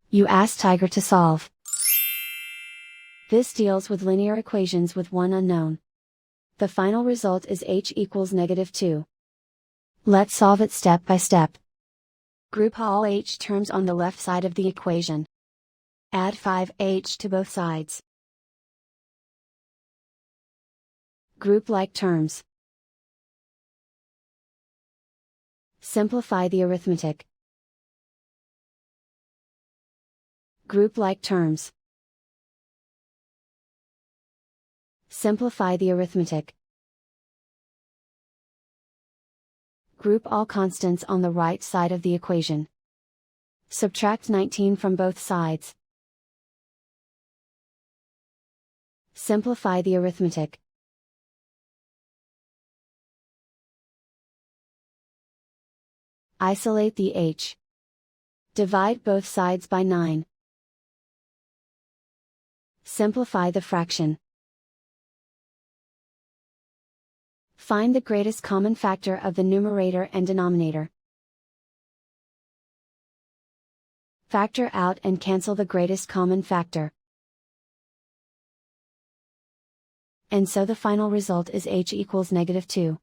You ask Tiger to solve. This deals with linear equations with one unknown. The final result is h equals -2. Let's solve it step by step. Group all h terms on the left side of the equation. Add 5h to both sides. Group like terms. Simplify the arithmetic. Group like terms. Simplify the arithmetic. Group all constants on the right side of the equation. Subtract 19 from both sides. Simplify the arithmetic. Isolate the h. Divide both sides by 9. Simplify the fraction. Find the greatest common factor of the numerator and denominator. Factor out and cancel the greatest common factor. And so the final result is h equals -2.